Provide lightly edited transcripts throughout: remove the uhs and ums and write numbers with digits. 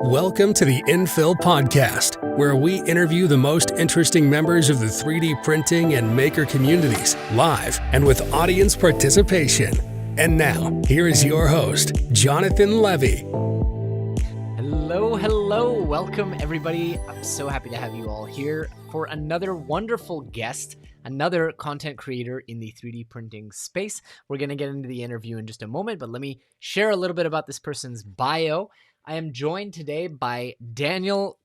Welcome to the Infill Podcast, where we interview the most interesting members of the 3D printing and maker communities, live and with audience participation. And now, here is your host, Jonathan Levy. Hello. Welcome, everybody. I'm so happy to have you all here for another wonderful guest, another content creator in the 3D printing space. We're going to get into the interview in just a moment, but let me share a little bit about this person's bio. I am joined today by Daniel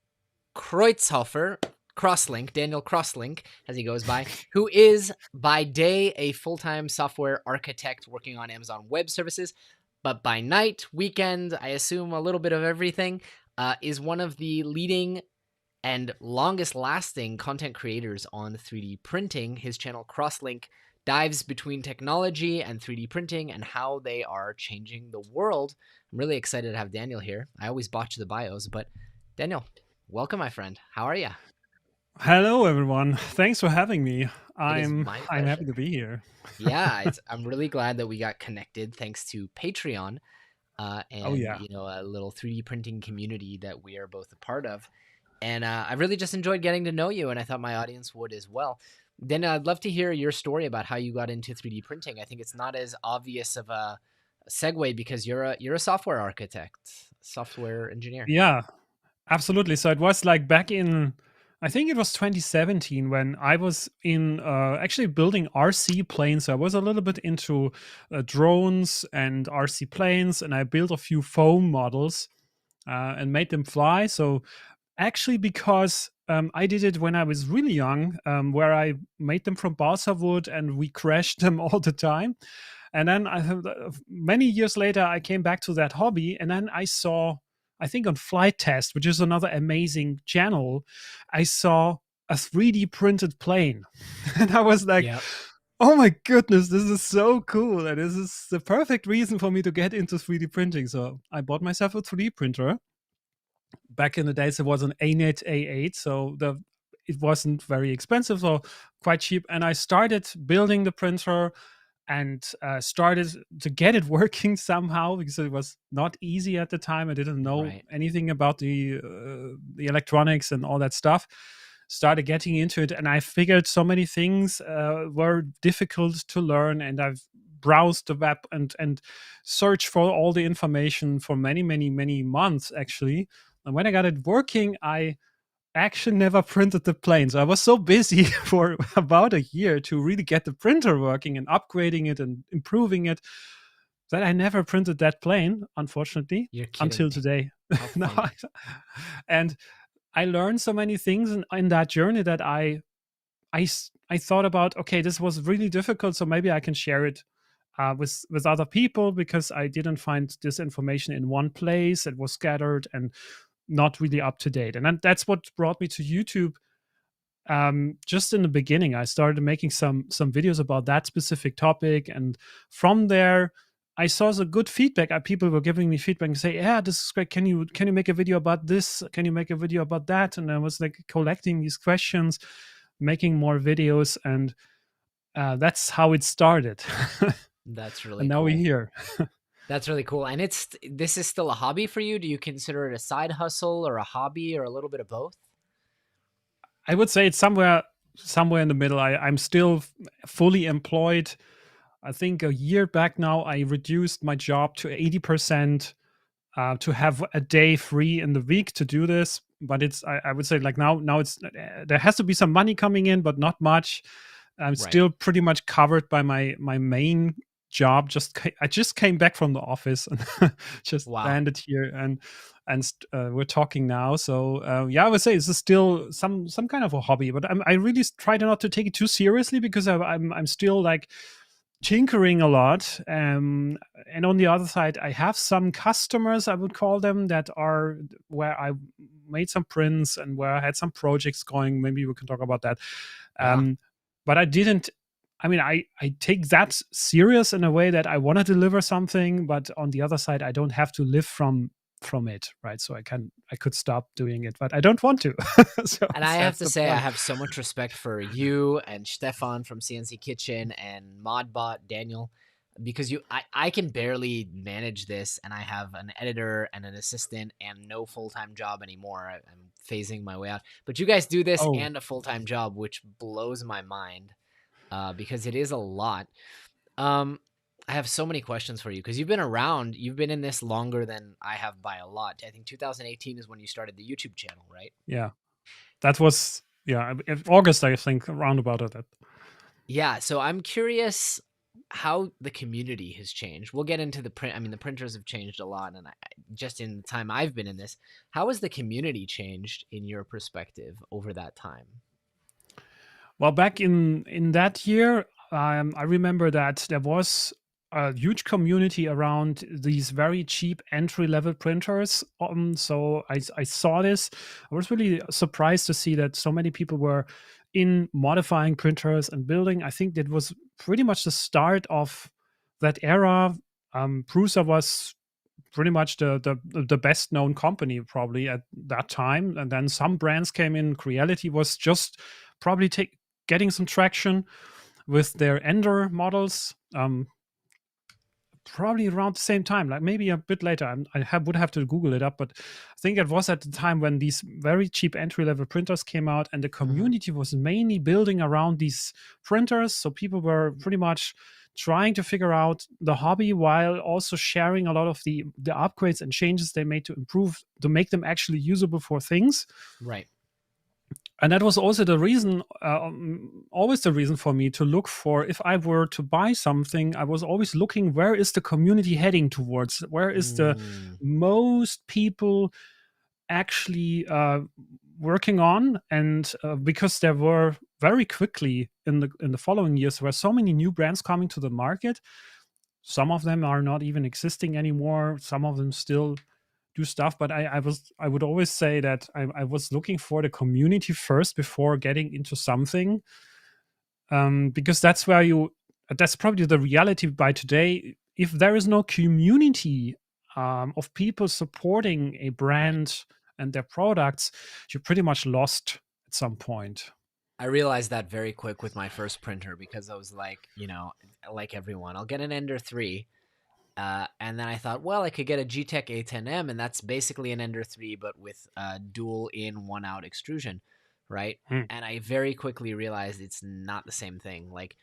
Kreuzhofer, CrossLink, Daniel CrossLink, as he goes by, who is by day a full-time software architect working on Amazon Web Services, but by night, weekend, I assume a little bit of everything, is one of the leading and longest-lasting content creators on 3D printing. His channel CrossLink dives between technology and 3D printing and how they are changing the world. I'm really excited to have Daniel here. I always botch the bios, but Daniel, welcome, my friend. How are you? Hello, everyone. Thanks for having me. I'm happy to be here. Yeah, I'm really glad that we got connected thanks to Patreon and a little 3D printing community that we are both a part of. And I really just enjoyed getting to know you, and I thought my audience would as well. Then I'd love to hear your story about how you got into 3D printing. I think it's not as obvious of a segue because you're a software architect, software engineer. Yeah, absolutely. So it was like back in, I think it was 2017 when I was in actually building RC planes. So I was a little bit into drones and RC planes, and I built a few foam models and made them fly. So actually, because I did it when I was really young, where I made them from balsa wood and we crashed them all the time. And then many years later, I came back to that hobby, and then I saw, I think on Flight Test, which is another amazing channel, I saw a 3D printed plane. And I was like, oh my goodness, this is so cool. And this is the perfect reason for me to get into 3D printing. So I bought myself a 3D printer. Back in the days, it was an ANET A8, so it wasn't very expensive, so quite cheap. And I started building the printer and started to get it working somehow, because it was not easy at the time. I didn't know anything about the electronics and all that stuff. Started getting into it, and I figured so many things were difficult to learn, and I've browsed the web and searched for all the information for many months, actually. And when I got it working, I actually never printed the plane. So I was so busy for about a year to really get the printer working and upgrading it and improving it that I never printed that plane, unfortunately, until today. No, and I learned so many things in that journey that I thought about, okay, this was really difficult, so maybe I can share it with other people, because I didn't find this information in one place. It was scattered and not really up to date. And that's what brought me to YouTube. Just in the beginning, I started making some videos about that specific topic. And from there, I saw the good feedback. People were giving me feedback and say, yeah, this is great. Can you make a video about this? Can you make a video about that? And I was like collecting these questions, making more videos. And that's how it started. That's really cool. And now we're here. That's really cool. And this is still a hobby for you? Do you consider it a side hustle or a hobby or a little bit of both? I would say it's somewhere in the middle. I'm still fully employed. I think a year back now, I reduced my job to 80% to have a day free in the week to do this. But I would say like now it's there has to be some money coming in, but not much. I'm still pretty much covered by my main job. I just came back from the office and just landed here, and we're talking now. So I would say it's still some kind of a hobby, but I really try not to take it too seriously, because I'm still like tinkering a lot. And on the other side, I have some customers, I would call them, that are where I made some prints and where I had some projects going. Maybe we can talk about that. But I didn't. I mean, I take that serious in a way that I want to deliver something, but on the other side, I don't have to live from it, right? So I could stop doing it, but I don't want to. And I have to say, I have so much respect for you and Stefan from CNC Kitchen and Modbot, Daniel. because I can barely manage this, and I have an editor and an assistant and no full-time job anymore. I'm phasing my way out. But you guys do this Oh, and a full-time job, which blows my mind because it is a lot. Um, I have so many questions for you because you've been around. You've been in this longer than I have by a lot. I think 2018 is when you started the YouTube channel, right? yeah. That was, yeah, August, I think, around about it. Yeah, so I'm curious how the community has changed. We'll get into the print. I mean, the printers have changed a lot, and just in the time I've been in this, how has the community changed in your perspective over that time? Well, back in that year, I remember that there was a huge community around these very cheap entry level printers. So I saw this. I was really surprised to see that so many people were in modifying printers and building. I think that was pretty much the start of that era. Prusa was pretty much the best known company probably at that time, and then some brands came in. Creality was just probably getting some traction with their Ender models. Probably around the same time, like maybe a bit later. Would have to Google it up, but I think it was at the time when these very cheap entry level printers came out, and the community was mainly building around these printers. So people were pretty much trying to figure out the hobby while also sharing a lot of the upgrades and changes they made to improve, to make them actually usable for things. Right. And that was also the reason, always the reason for me to look for, if I were to buy something, I was always looking, where is the community heading towards? Where is the most people actually working on? And because there were very quickly in the following years, there were so many new brands coming to the market. Some of them are not even existing anymore. Some of them still do stuff, but I would always say that I was looking for the community first before getting into something, because that's probably the reality by today. If there is no community of people supporting a brand and their products, you're pretty much lost at some point. I realized that very quick with my first printer because I was like, like everyone, I'll get an Ender 3. And then I thought, well, I could get a G-Tech A10M, and that's basically an Ender 3, but with dual in, one out extrusion, right? Hmm. And I very quickly realized it's not the same thing. Like,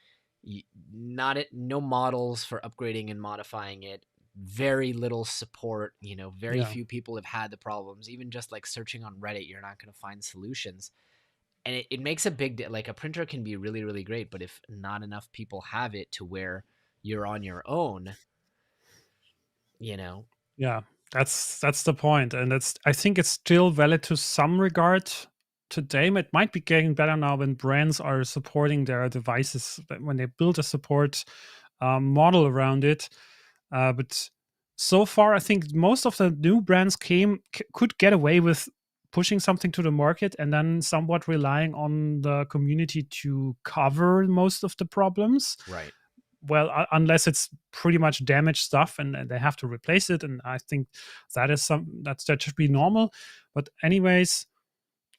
no models for upgrading and modifying it. Very little support. Very few people have had the problems. Even just like searching on Reddit, you're not going to find solutions. And it makes a like a printer can be really, really great, but if not enough people have it to where you're on your own, Yeah, that's the point, and I think it's still valid to some regard today. It might be getting better now when brands are supporting their devices, when they build a support model around it. But so far, I think most of the new brands could get away with pushing something to the market and then somewhat relying on the community to cover most of the problems. Right. Well, unless it's pretty much damaged stuff and they have to replace it, and I think that should be normal. But anyways,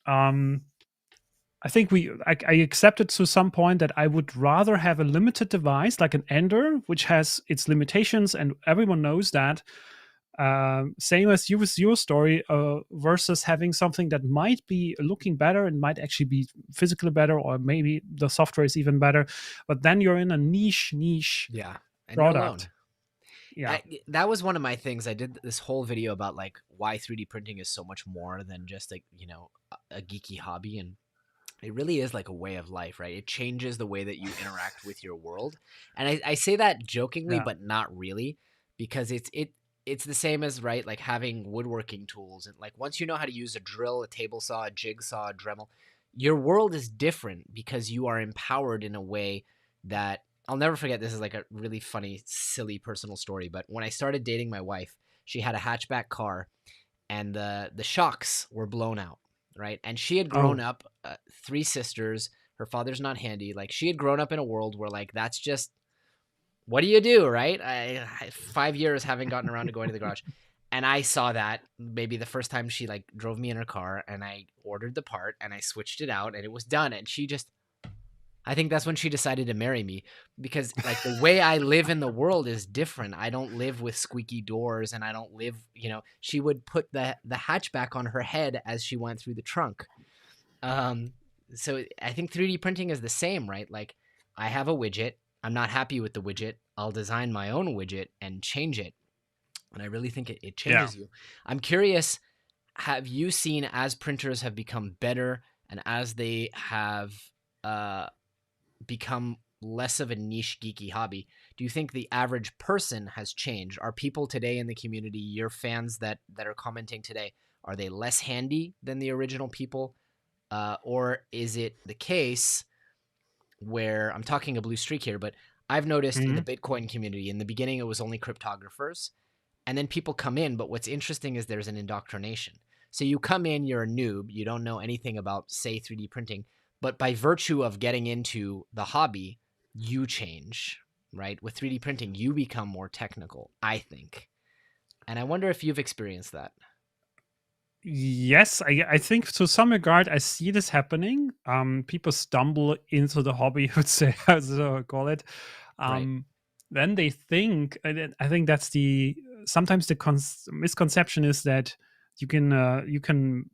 I think I accepted to some point that I would rather have a limited device like an Ender, which has its limitations, and everyone knows that. Same as you with your story, versus having something that might be looking better and might actually be physically better, or maybe the software is even better. But then you're in a niche and product. Yeah, that was one of my things. I did this whole video about like why 3D printing is so much more than just like a geeky hobby, and it really is like a way of life, right? It changes the way that you interact with your world, and I say that jokingly, but not really, because it's the same as, right, like having woodworking tools, and like once you know how to use a drill, a table saw, a jigsaw, a Dremel, your world is different because you are empowered in a way that I'll never forget. This is like a really funny, silly personal story, but when I started dating my wife, she had a hatchback car, and the shocks were blown out, right? And she had grown up, 3 sisters. Her father's not handy. Like, she had grown up in a world where like that's just what do you do, right? I 5 years haven't gotten around to going to the garage. And I saw that maybe the first time she like drove me in her car, and I ordered the part and I switched it out and it was done. And she just, I think that's when she decided to marry me, because like the way I live in the world is different. I don't live with squeaky doors, and I don't live, she would put the hatchback on her head as she went through the trunk. Um, so I think 3D printing is the same, right? Like I have a widget. I'm not happy with the widget. I'll design my own widget and change it. And I really think it Yeah. changes you. I'm curious, have you seen, as printers have become better and as they have uh, become less of a niche geeky hobby, do you think the average person has changed? Are people today in the community, your fans that are commenting today, are they less handy than the original people? Or is it the case where, I'm talking a blue streak here, but I've noticed in the Mhm. Bitcoin community, in the beginning, it was only cryptographers, and then people come in. But what's interesting is there's an indoctrination. So you come in, you're a noob, you don't know anything about, say, 3D printing, but by virtue of getting into the hobby, you change, right? With 3D printing, you become more technical, I think. And I wonder if you've experienced that. Yes, I think to some regard I see this happening. People stumble into the hobby, would say, as I call it. Right. Um, then they think, I think that's the sometimes the misconception is that you can,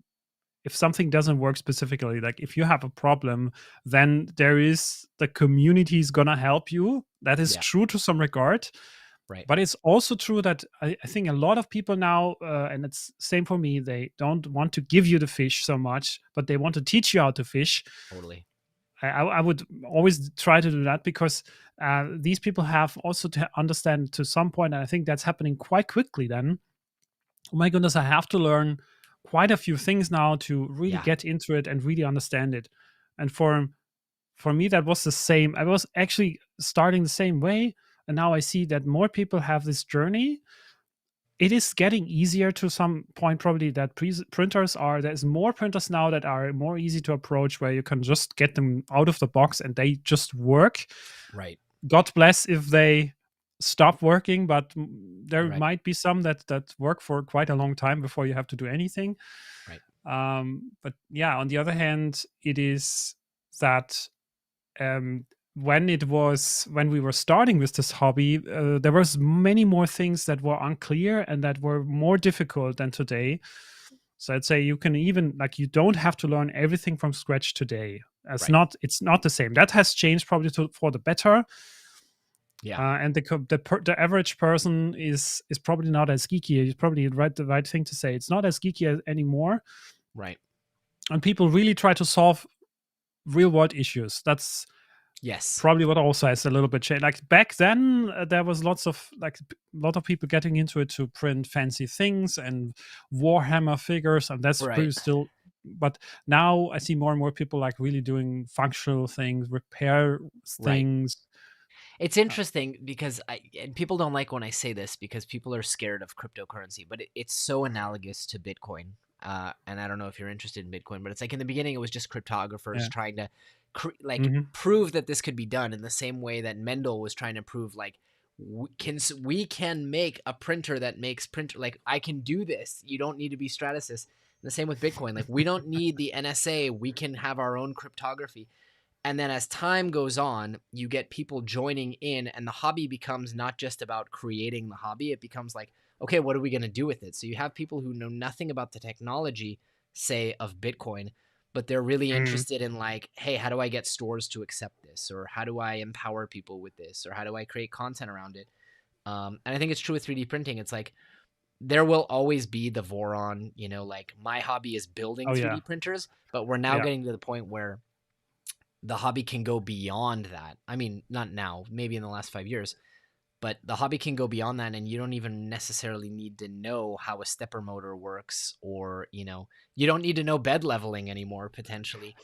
if something doesn't work specifically, like if you have a problem, then there is the community is gonna help you. That is Yeah. true to some regard. Right. But it's also true that I think a lot of people now, and it's same for me, they don't want to give you the fish so much, but they want to teach you how to fish. Totally. I would always try to do that because these people have also to understand to some point, and I think that's happening quite quickly then. Oh my goodness, I have to learn quite a few things now to really Yeah. get into it and really understand it. And for me, that was the same. I was actually starting the same way, and now I see that more people have this journey. It is getting easier to some point, probably, that printers are. There's more printers now that are more easy to approach, where you can just get them out of the box and they just work. Right. God bless if they stop working, but there Right. might be some that work for quite a long time before you have to do anything. Right. But yeah, on the other hand, it is that um, when we were starting with this hobby, there was many more things that were unclear and that were more difficult than today. So I'd say you can even, like, you don't have to learn everything from scratch today. Right. It's not the same. That has changed probably for the better. Yeah. And the average person is probably not as geeky. It's probably the right thing to say. It's not as geeky anymore, Right. and people really try to solve real world issues. That's Yes. probably what also has a little bit changed. Like back then, there was lots of a lot of people getting into it to print fancy things and Warhammer figures, and that's Right. pretty still. But now I see more and more people like really doing functional things, repair Right. things. It's Uh, interesting because and people don't like when I say this because people are scared of cryptocurrency, but it's so analogous to Bitcoin. And I don't know if you're interested in Bitcoin, but it's like in the beginning it was just cryptographers yeah. trying to Hmm. prove that this could be done, in the same way that Mendel was trying to prove, like, we can make a printer that makes printer, like, I can do this. You don't need to be Stratasys. And the same with Bitcoin. Like, we don't need the NSA. We can have our own cryptography. And then as time goes on, you get people joining in, and the hobby becomes not just about creating the hobby. It becomes like, okay, what are we going to do with it? So you have people who know nothing about the technology, say, of Bitcoin, but they're really Hmm. interested in, like, hey, how do I get stores to accept this? Or how do I empower people with this? Or how do I create content around it? And I think it's true with 3D printing. It's like, there will always be the Voron, like, my hobby is building Oh 3D yeah, printers, but we're now yeah. getting to the point where the hobby can go beyond that. I mean, not now, maybe in the last 5 years, but the hobby can go beyond that, and you don't even necessarily need to know how a stepper motor works, or, you don't need to know bed leveling anymore, potentially,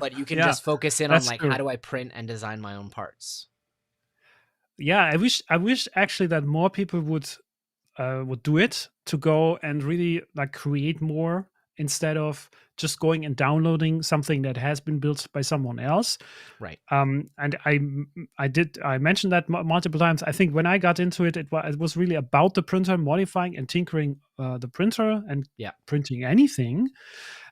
but you can Yeah, just focus in on, that's like, how true. do I print and design my own parts? Yeah, I wish actually that more people would do it, to go and really like create more instead of just going and downloading something that has been built by someone else. Right. And I mentioned that multiple times. I think when I got into it, it was really about the printer, modifying and tinkering the printer and printing anything.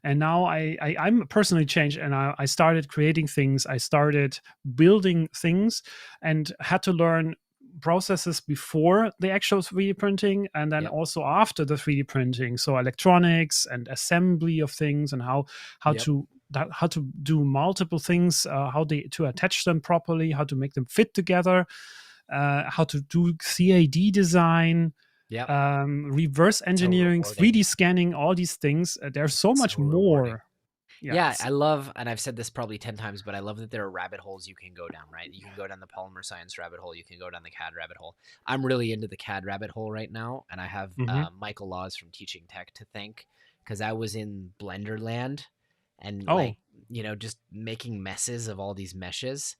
And now I'm personally changed, and I started creating things. I started building things, and had to learn processes before the actual 3D printing, and then also after the 3D printing. So electronics and assembly of things, and how to do multiple things, to attach them properly, how to make them fit together, how to do CAD design. Reverse engineering, 3D scanning, all these things. There's so much more. Yeah, I love, and I've said this probably 10 times, but I love that there are rabbit holes you can go down, right? You can go down the polymer science rabbit hole. You can go down the CAD rabbit hole. I'm really into the CAD rabbit hole right now, and I have Michael Laws from Teaching Tech to thank, because I was in Blender land and just making messes of all these meshes.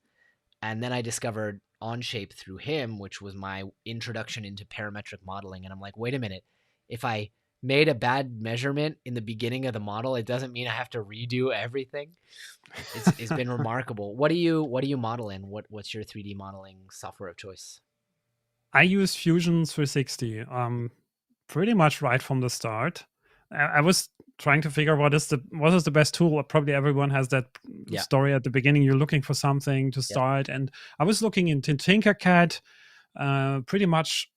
And then I discovered Onshape through him, which was my introduction into parametric modeling. And I'm like, wait a minute, if I made a bad measurement in the beginning of the model, it doesn't mean I have to redo everything. It's been remarkable. What do you model in? What's your 3D modeling software of choice? I use Fusion 360 pretty much right from the start. I was trying to figure what is the best tool. Probably everyone has that story at the beginning. You're looking for something to start, and I was looking into Tinkercad pretty much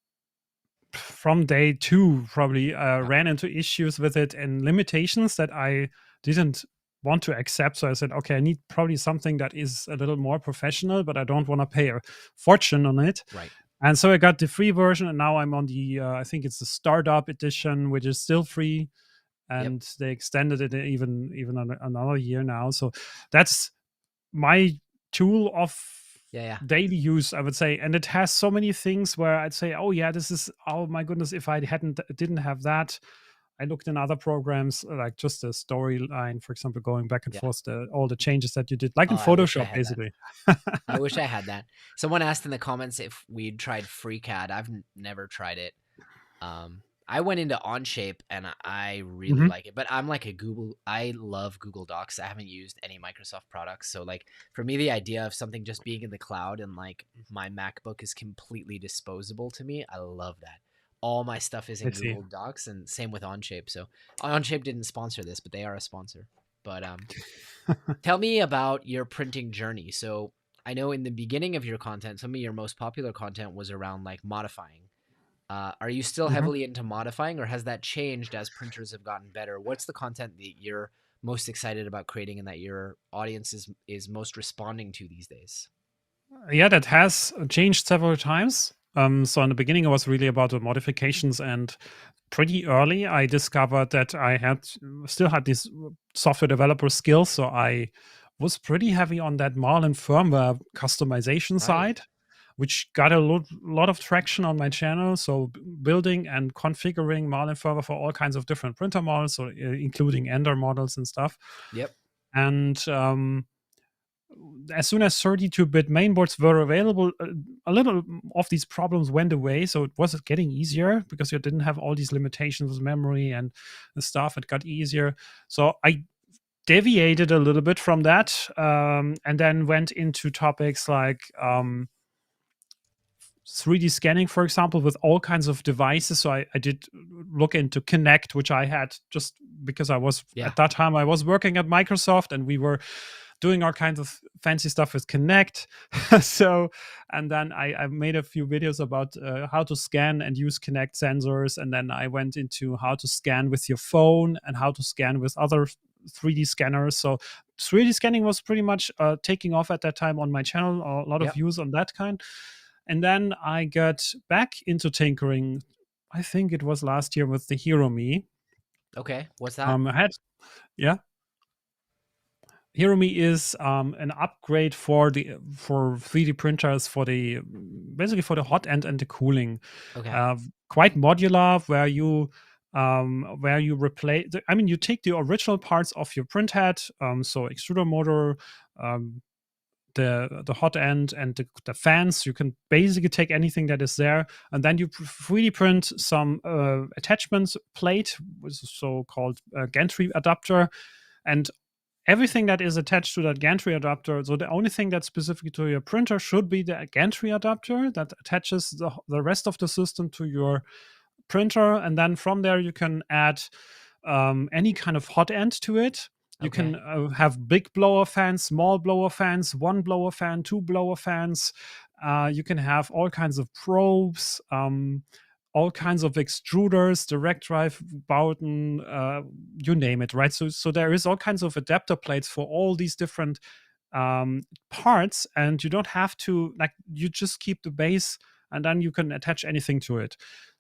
from day 2. Probably ran into issues with it and limitations that I didn't want to accept. So I said, okay, I need probably something that is a little more professional, but I don't want to pay a fortune on it. Right. And so I got the free version, and now I'm on the I think it's the startup edition, which is still free. And they extended it even another year now. So that's my tool of daily use, I would say. And it has so many things where I'd say, oh my goodness, if I didn't have that. I looked in other programs, like just the storyline, for example, going back and forth, all the changes that you did, like in Photoshop, basically. I wish I had that. Someone asked in the comments if we'd tried FreeCAD. I've never tried it. I went into Onshape and I really like it, but I'm like I love Google Docs. I haven't used any Microsoft products. So like for me, the idea of something just being in the cloud and like my MacBook is completely disposable to me, I love that. All my stuff is in Google Docs, and same with Onshape. So Onshape didn't sponsor this, but they are a sponsor. But tell me about your printing journey. So I know in the beginning of your content, some of your most popular content was around like modifying. Are you still heavily into modifying, or has that changed as printers have gotten better? What's the content that you're most excited about creating and that your audience is most responding to these days? Yeah, that has changed several times. So in the beginning, it was really about the modifications, and pretty early, I discovered that I still had these software developer skills. So I was pretty heavy on that Marlin firmware customization side, which got a lot of traction on my channel. So building and configuring Marlin firmware for all kinds of different printer models, so including Ender models and stuff. And as soon as 32-bit mainboards were available, a little of these problems went away. So it was getting easier because you didn't have all these limitations with memory and stuff. It got easier. So I deviated a little bit from that, and then went into topics like 3D scanning, for example, with all kinds of devices. So I did look into Kinect, which I had just because I was at that time I was working at Microsoft, and we were doing all kinds of fancy stuff with Kinect. And then I made a few videos about how to scan and use Kinect sensors. And then I went into how to scan with your phone and how to scan with other 3D scanners. So 3D scanning was pretty much taking off at that time on my channel, a lot of views on that kind. And then I got back into tinkering. I think it was last year with the Hero Me. Okay, what's that? Hero Me is an upgrade for 3D printers basically for the hot end and the cooling. Okay. Quite modular, where you replace. You take the original parts of your print head, so extruder motor, the hot end and the fans. You can basically take anything that is there, and then you 3D print some attachments plate, which is so-called gantry adapter, and everything that is attached to that gantry adapter. So the only thing that's specific to your printer should be the gantry adapter that attaches the rest of the system to your printer, and then from there you can add any kind of hot end to it. You Okay. can have big blower fans, small blower fans, one blower fan, two blower fans. You can have all kinds of probes, all kinds of extruders, direct drive, Bowden, you name it, right? So there is all kinds of adapter plates for all these different parts, and you don't have to, like, you just keep the base, and then you can attach anything to it.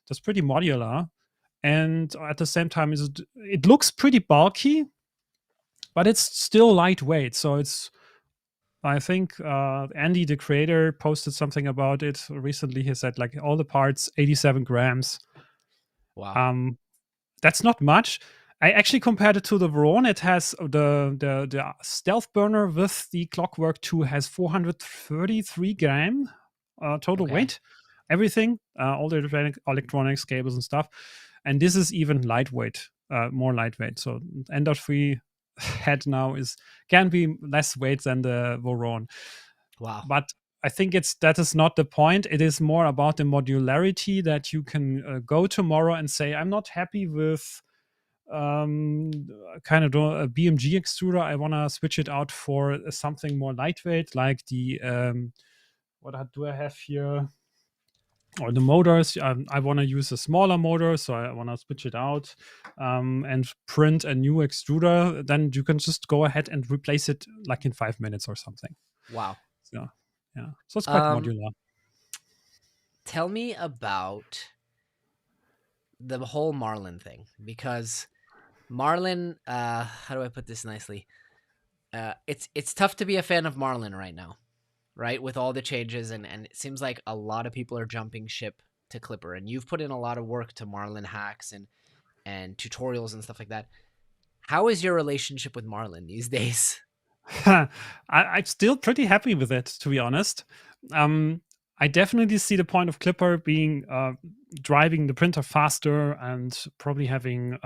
That's pretty modular, and at the same time, it looks pretty bulky, but it's still lightweight. So I think Andy, the creator, posted something about it recently. He said, like, all the parts, 87 grams. Wow. That's not much. I actually compared it to the Voron. It has the Stealth Burner with the Clockwork 2 has 433 gram total Okay. weight. Everything, all the electronics, cables, and stuff. And this is even lightweight, more lightweight. So Ender 3 head now can be less weight than the Voron. Wow. But I think that is not the point. It is more about the modularity, that you can go tomorrow and say, I'm not happy with kind of a BMG extruder. I want to switch it out for something more lightweight, like the what do I have here? Or the motors. I want to use a smaller motor, so I want to switch it out and print a new extruder. Then you can just go ahead and replace it like in 5 minutes or something. Wow. So yeah, so it's quite modular. Tell me about the whole Marlin thing, because Marlin, how do I put this nicely? It's tough to be a fan of Marlin right now, right? With all the changes, and it seems like a lot of people are jumping ship to Clipper, and you've put in a lot of work to Marlin hacks and tutorials and stuff like that. How is your relationship with Marlin these days? I'm still pretty happy with it, to be honest. I definitely see the point of Clipper being driving the printer faster and probably having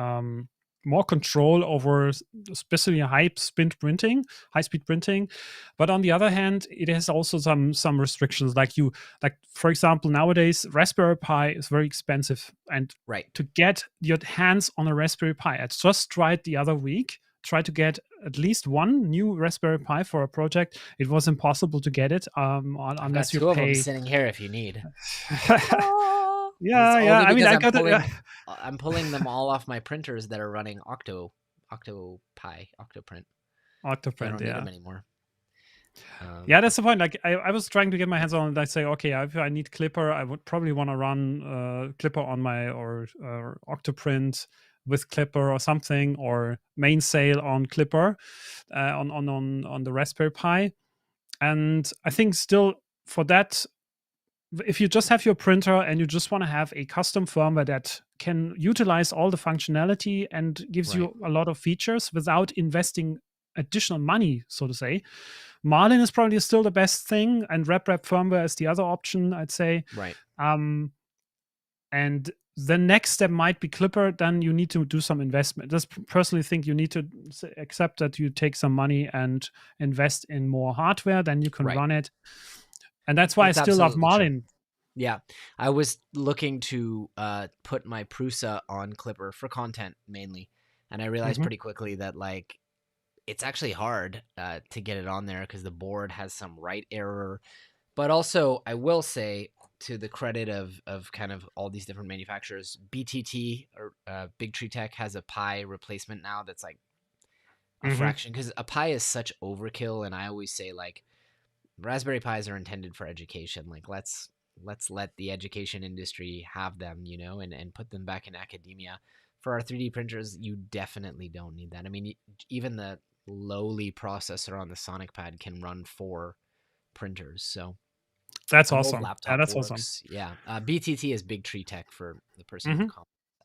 more control over especially high-speed printing. But on the other hand, it has also some restrictions. Like for example, nowadays Raspberry Pi is very expensive, and Right. to get your hands on a Raspberry Pi, I just tried the other week. Try to get at least one new Raspberry Pi for a project. It was impossible to get it unless you I've got two pay. of them sitting here if you need. Yeah. I mean, I got it. I'm pulling them all off my printers that are running Octoprint. I don't need them anymore. Yeah, that's the point. Like, I was trying to get my hands on it. I say, okay, if I need Clipper, I would probably want to run Clipper on my or Octoprint with Clipper or something, or Mainsail on Clipper on the Raspberry Pi. And I think still for that, if you just have your printer and you just want to have a custom firmware that can utilize all the functionality and gives you a lot of features without investing additional money, so to say, Marlin is probably still the best thing, and RepRap firmware is the other option, I'd say. Right. And the next step might be Clipper. Then you need to do some investment. Just personally think you need to accept that you take some money and invest in more hardware. Then you can run it. And that's why I still love Marlin. True. Yeah. I was looking to put my Prusa on Clipper for content mainly. And I realized pretty quickly that, like, it's actually hard to get it on there because the board has some write error. But also, I will say, to the credit of kind of all these different manufacturers, BTT or Big Tree Tech has a Pi replacement now that's like a fraction, because a Pi is such overkill. And I always say, like, Raspberry Pis are intended for education. Like, let's let the education industry have them, you know, and put them back in academia. For our 3D printers, you definitely don't need that. I mean, even the lowly processor on the Sonic Pad can run 4 printers. So that's awesome. Yeah, that's awesome. Yeah. BTT is Big Tree Tech, for the person who's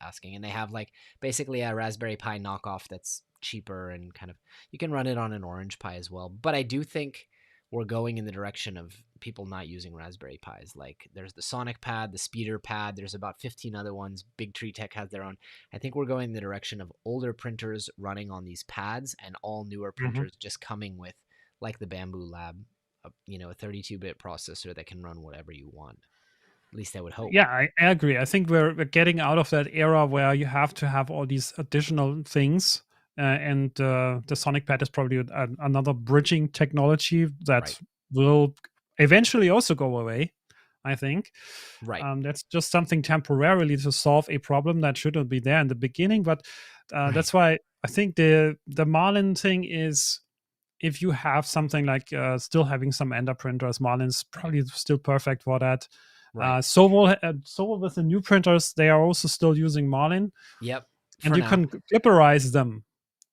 asking. And they have, like, basically a Raspberry Pi knockoff that's cheaper, and kind of, you can run it on an Orange Pi as well. But I do think we're going in the direction of people not using Raspberry Pis. Like there's the Sonic Pad, the Speeder Pad. There's about 15 other ones. Big Tree Tech has their own. I think we're going in the direction of older printers running on these pads and all newer printers just coming with like the Bamboo Lab, a 32-bit processor that can run whatever you want. At least I would hope. Yeah, I agree. I think we're getting out of that era where you have to have all these additional things. And the Sonic Pad is probably another bridging technology that will eventually also go away, I think. Right. That's just something temporarily to solve a problem that shouldn't be there in the beginning. But that's why I think the Marlin thing is, if you have something like still having some Ender printers, Marlin's probably still perfect for that. Right. Sovol with the new printers, they are also still using Marlin. Yep. And you can clipperize them,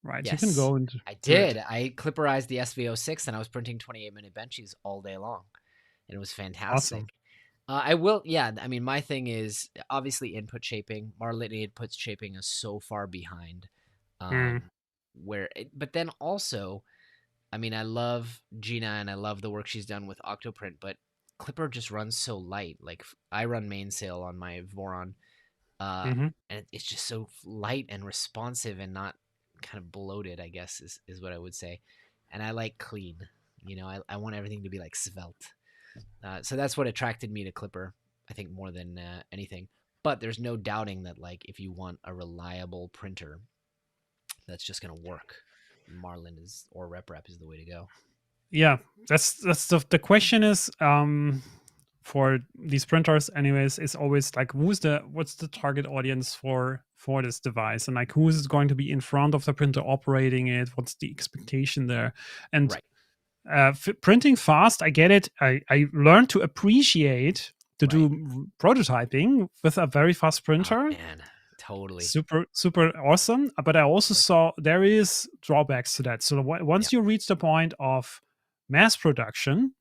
right? Yes. You can go into I did. I clipperized the SV06 and I was printing 28-minute benchies all day long. And it was fantastic. Awesome. I mean, my thing is obviously input shaping. Marlin input shaping is so far behind. But then also, I mean, I love Gina and I love the work she's done with Octoprint, but Clipper just runs so light. Like I run mainsail on my Voron, and it's just so light and responsive and not kind of bloated, I guess is what I would say. And I like clean. I want everything to be like svelte. So that's what attracted me to Clipper, I think, more than anything. But there's no doubting that, like, if you want a reliable printer that's just going to work, Marlin or RepRap is the way to go. Yeah, that's the question is, for these printers anyways, is always like, what's the target audience for this device, and like who's going to be in front of the printer operating it? What's the expectation there? And printing fast, I get it. I learned to appreciate to do prototyping with a very fast printer. Oh, man. Totally. Super awesome. But I also saw there is drawbacks to that. So once you reach the point of mass production,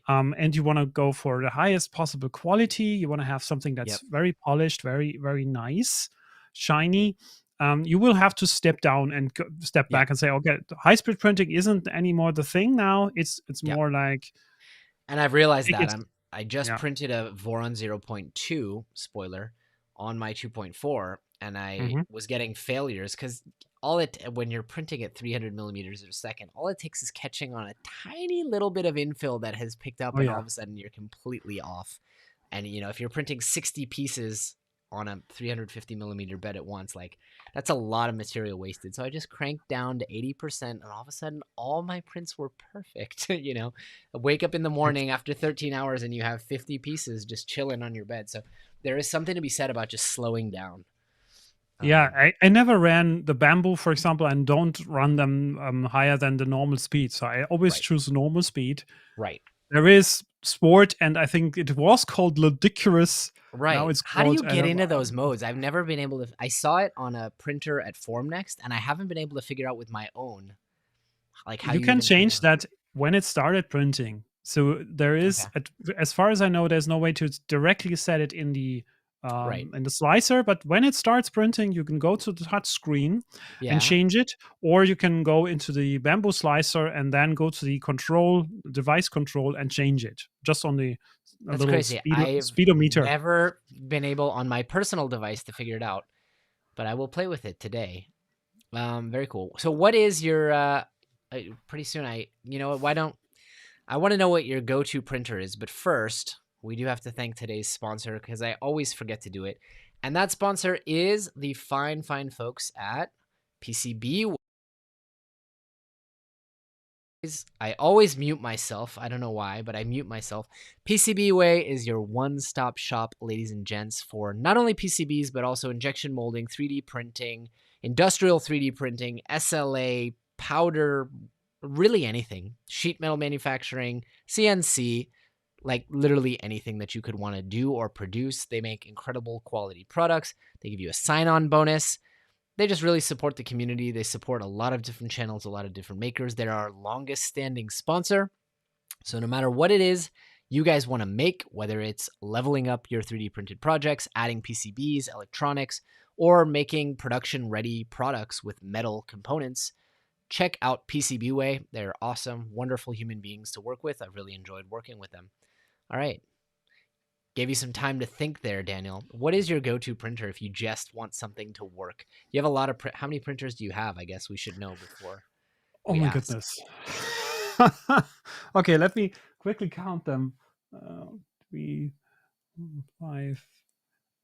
and you want to go for the highest possible quality, you want to have something that's very polished, very, very nice, shiny, you will have to step down and step back and say, okay, high-speed printing isn't anymore the thing now. It's more like... And I've realized that. I just printed a Voron 0.2 spoiler on my 2.4, and I was getting failures because when you're printing at 300 millimeters a second, all it takes is catching on a tiny little bit of infill that has picked up, and all of a sudden you're completely off. And if you're printing 60 pieces on a 350 millimeter bed at once, like that's a lot of material wasted. So I just cranked down to 80%, and all of a sudden all my prints were perfect. I wake up in the morning after 13 hours and you have 50 pieces just chilling on your bed. So there is something to be said about just slowing down. Yeah, I never ran the Bamboo, for example, and don't run them higher than the normal speed. So I always choose normal speed. Right. There is sport, and I think it was called ludicrous. Right. Now it's How do you get into those modes? I've never been able to. I saw it on a printer at Formnext, and I haven't been able to figure out with my own. Like how you can change that when it started printing. So there is, as far as I know, there's no way to directly set it in the in the slicer, but when it starts printing, you can go to the touch screen and change it, or you can go into the Bamboo slicer and then go to the device control and change it just on the little speedometer. I've never been able on my personal device to figure it out, but I will play with it today. Very cool. So what is your pretty soon I want to know what your go-to printer is, but first we do have to thank today's sponsor because I always forget to do it. And that sponsor is the fine folks at PCB. I always mute myself. I don't know why, but I mute myself. PCB Way is your one-stop shop, ladies and gents, for not only PCBs, but also injection molding, 3D printing, industrial 3D printing, SLA, powder, really anything. Sheet metal manufacturing, CNC, like literally anything that you could want to do or produce. They make incredible quality products. They give you a sign-on bonus. They just really support the community. They support a lot of different channels, a lot of different makers. They're our longest standing sponsor. So no matter what it is you guys want to make, whether it's leveling up your 3D printed projects, adding PCBs, electronics, or making production ready products with metal components, check out PCBWay. They're awesome, wonderful human beings to work with. I've really enjoyed working with them. All right. Gave you some time to think there, Daniel. What is your go-to printer if you just want something to work? You have a lot of how many printers do you have? I guess we should know before Oh we my ask. goodness. Okay, let me quickly count them. 3, 5.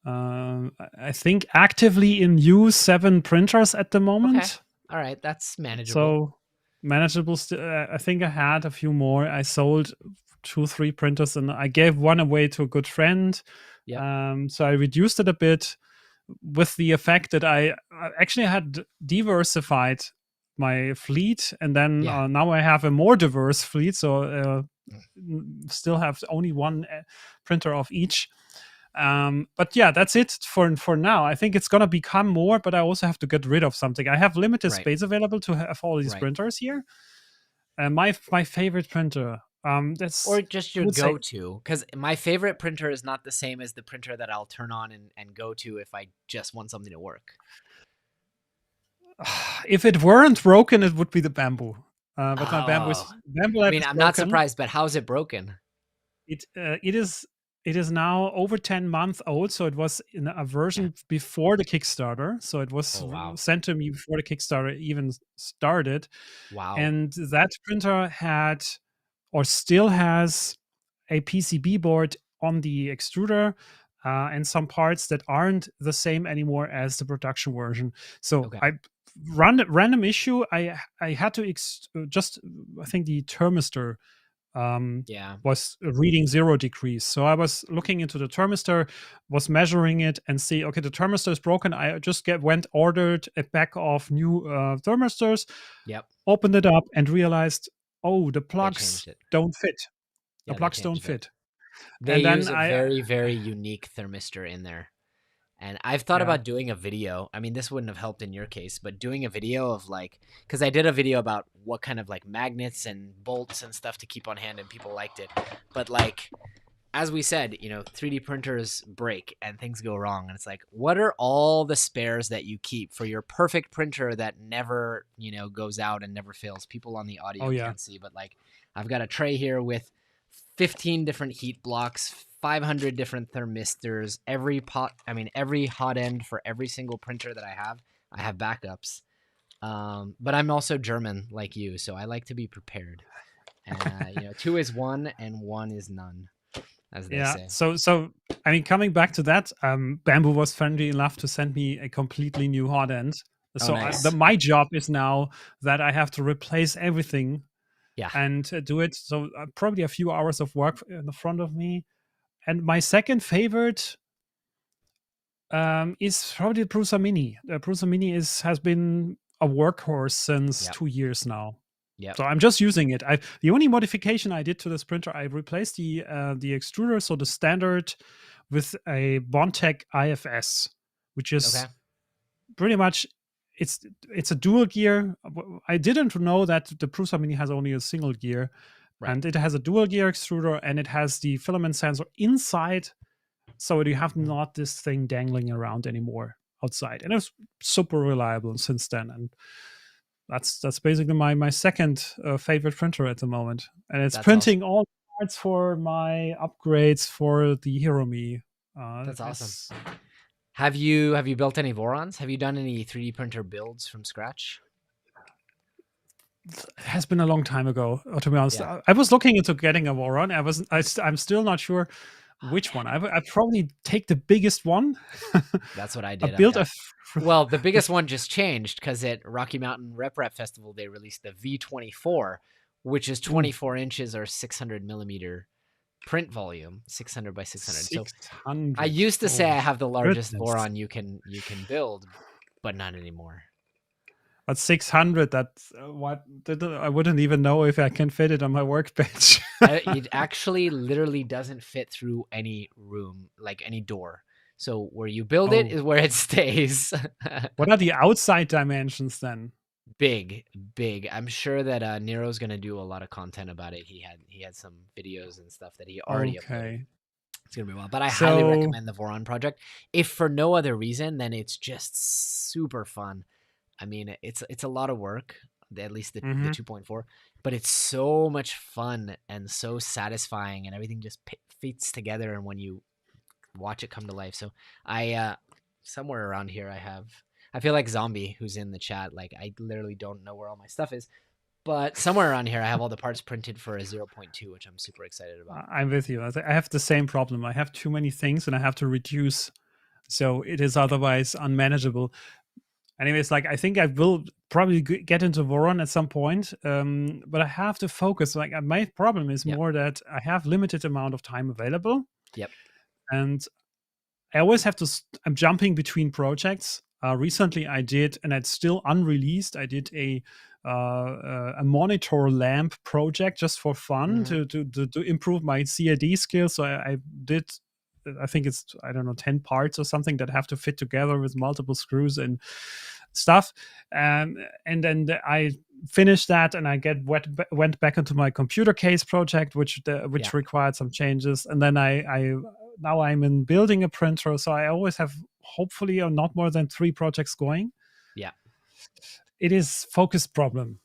I think actively in use 7 printers at the Okay. moment. All right, that's manageable. So manageable. I think I had a few more. I sold 2, 3 printers, and I gave one away to a good friend. Yep. So I reduced it a bit, with the effect that I actually had diversified my fleet, and then Yeah. now I have a more diverse fleet. So still have only one printer of each. But yeah, that's it for now. I think it's gonna become more, but I also have to get rid of something. I have limited Right. space available to have all these Right. printers here. My favorite printer. That's Or just I your would say go-to, because my favorite printer is not the same as the printer that I'll turn on and go to if I just want something to work. if it weren't broken, it would be the Bamboo. But my Bamboo I lab mean, is I'm not broken. surprised, but how's it broken? It is now over 10 months old, so it was in a version before the Kickstarter. So it was sent to me before the Kickstarter even started. Wow. And that printer had, or still has, a PCB board on the extruder, and some parts that aren't the same anymore as the production version. So Okay. I random issue. I had to just, I think the thermistor was reading 0 degrees. So I was looking into the thermistor, was measuring it, and see, okay, the thermistor is broken. I just ordered a pack of new thermistors. Yep. Opened it up and realized, oh, the plugs don't fit. The plugs don't fit. They use a very, very unique thermistor in there. And I've thought about doing a video. I mean, this wouldn't have helped in your case, but doing a video of because I did a video about what kind of magnets and bolts and stuff to keep on hand, and people liked it. But as we said, 3D printers break and things go wrong. And it's what are all the spares that you keep for your perfect printer that never, goes out and never fails? People on the audio can't see, but I've got a tray here with 15 different heat blocks, 500 different thermistors, every hot end for every single printer that I have backups. But I'm also German like you, so I like to be prepared. And 2 is 1 and 1 is none, as they say. So I mean, coming back to that, Bamboo was friendly enough to send me a completely new hot end. So nice. My job is now that I have to replace everything. And do it. So probably a few hours of work in the front of me. And my second favorite is probably the Prusa Mini. The Prusa Mini has been a workhorse since 2 years now. So I'm just using it. The only modification I did to this printer, I replaced the extruder, so the standard, with a Bondtech IFS, which is pretty much it's a dual gear. I didn't know that the Prusa Mini has only a single gear, and it has a dual gear extruder, and it has the filament sensor inside, so you have not this thing dangling around anymore outside. And it was super reliable since then. And that's basically my second favorite printer at the moment, and it's printing all parts for my upgrades for the Hiromi. That's awesome. Have you built any Vorons? Have you done any 3D printer builds from scratch? It has been a long time ago, to be honest. I was looking into getting a Voron. I'm still not sure which one. I probably take the biggest one. That's what I did. Well, the biggest one just changed because at Rocky Mountain Rep Festival they released the V24, which is 24 inches or 600 millimeter print volume, 600 by 600. 600. So I used to say I have the largest Voron you can build, but not anymore. But 600, that's what I wouldn't even know if I can fit it on my workbench. It actually literally doesn't fit through any room, like any door. So where you build it is where it stays. What are the outside dimensions then? Big. I'm sure that Nero's gonna do a lot of content about it. He had some videos and stuff that he already uploaded. It's gonna be well. But I highly recommend the Voron project. If for no other reason, then it's just super fun. I mean, it's a lot of work. at least the Hmm. 2.4. But it's so much fun and so satisfying, and everything just fits together. And when you watch it come to life, so I somewhere around here I feel like Zombie who's in the chat. Like I literally don't know where all my stuff is, but somewhere around here I have all the parts printed for a 0.2, which I'm super excited about. I'm with you. I have the same problem. I have too many things and I have to reduce. So it is otherwise unmanageable. Anyways, like I think I will probably get into Voron at some point, but I have to focus. Like my problem is Yep. more that I have limited amount of time available, Yep. and I always have to. I'm jumping between projects. Recently, I did, and it's still unreleased. I did a monitor lamp project just for fun Mm-hmm. to improve my CAD skills. So I did. I think it's, I don't know, 10 parts or something that have to fit together with multiple screws and stuff. And then I finished that, and I went back into my computer case project, which Yeah. required some changes. And then I now I'm in building a printer, so I always have hopefully not more than 3 projects going. Yeah. It is focus problem,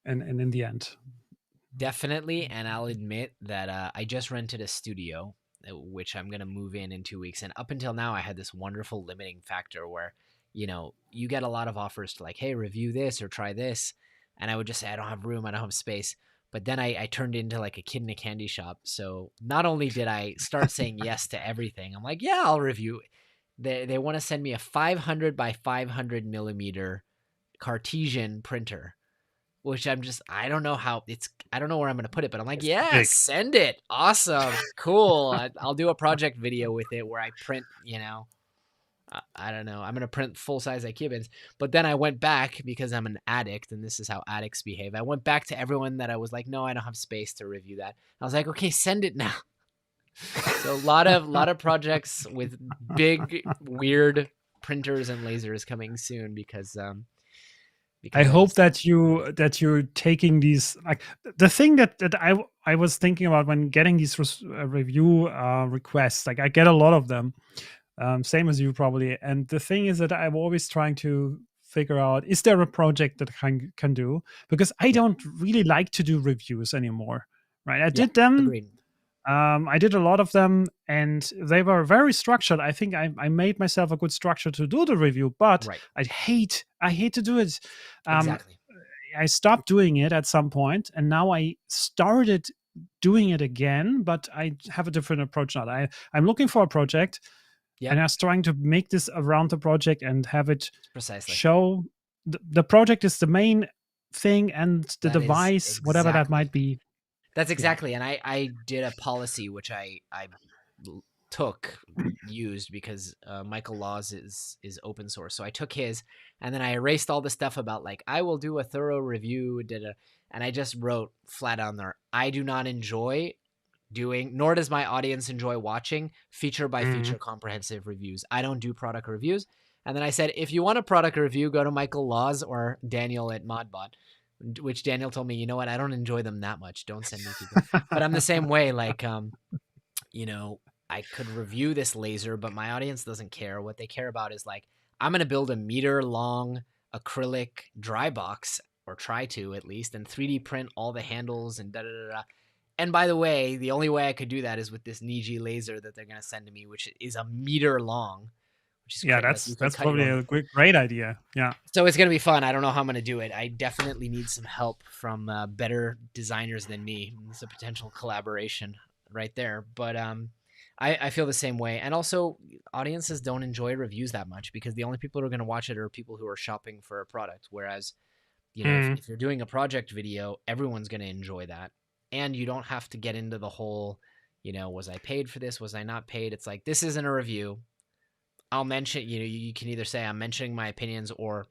and in the end. Definitely, and I'll admit that I just rented a studio, which I'm gonna move in 2 weeks. And up until now, I had this wonderful limiting factor where, you get a lot of offers to like, hey, review this or try this, and I would just say I don't have room, I don't have space. But then I turned into like a kid in a candy shop. So not only did I start saying yes to everything, I'm like, yeah, I'll review. They want to send me a 500 by 500 millimeter Cartesian printer, which I don't know I don't know where I'm going to put it, but I'm like, It's yeah, big. send it. Awesome. Cool. I'll do a project video with it where I print, I don't know. I'm going to print full-size IKEA bins. But then I went back because I'm an addict, and this is how addicts behave. I went back to everyone that I was like, no, I don't have space to review that. I was like, okay, send it now. So a lot of projects with big, weird printers and lasers coming soon because I I hope just, that you're taking these, like the thing that I was thinking about when getting these review requests. Like I get a lot of them, same as you probably. And the thing is that I'm always trying to figure out, is there a project that I can do, because I yeah, don't really like to do reviews anymore. Right? I yeah, did them. agreed. I did a lot of them, and they were very structured. I think I made myself a good structure to do the review, but Right. I hate to do it. Um, Exactly. I stopped doing it at some point, and now I started doing it again, but I have a different approach now. I'm looking for a project, and Yep. I was trying to make this around the project and have it Precisely. show the project is the main thing, and the That is device, whatever that exactly. might be. That's Yeah. exactly. And I did a policy which I took used because Michael Laws is open source. So I took his, and then I erased all the stuff about like I will do a thorough review, and I just wrote flat on there, I do not enjoy doing, nor does my audience enjoy watching feature by Mhm. feature comprehensive reviews. I don't do product reviews. And then I said, if you want a product review, go to Michael Laws or Daniel at Modbot, which Daniel told me, you know what, I don't enjoy them that much. Don't send me people. But I'm the same way. Like, you know, I could review this laser, but my audience doesn't care. What they care about is like, I'm going to build a meter long acrylic dry box, or try to at least, and 3D print all the handles and da da da da. And by the way, the only way I could do that is with this Niji laser that they're going to send to me, which is a meter long, which is Yeah, crazy. Like you could that's cut your probably own. a great idea. Yeah. So it's going to be fun. I don't know how I'm going to do it. I definitely need some help from better designers than me. It's a potential collaboration right there. But I feel the same way. And also, audiences don't enjoy reviews that much because the only people who are going to watch it are people who are shopping for a product. Whereas, Mm. if you're doing a project video, everyone's going to enjoy that. And you don't have to get into the whole, was I paid for this? Was I not paid? It's like, this isn't a review. I'll mention, you can either say I'm mentioning my opinions or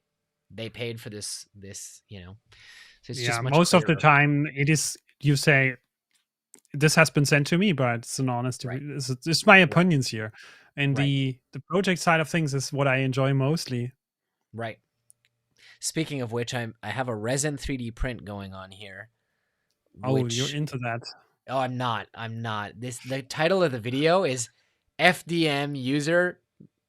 they paid for this, So it's Yeah, just much most of the clearer. time it is, you say, this has been sent to me, but it's an honest Right. it's my Right. opinions here. And Right. the project side of things is what I enjoy mostly. Right. Speaking of which, I have a resin 3D print going on here, Oh, you're which, into that. oh, I'm not. The title of the video is FDM user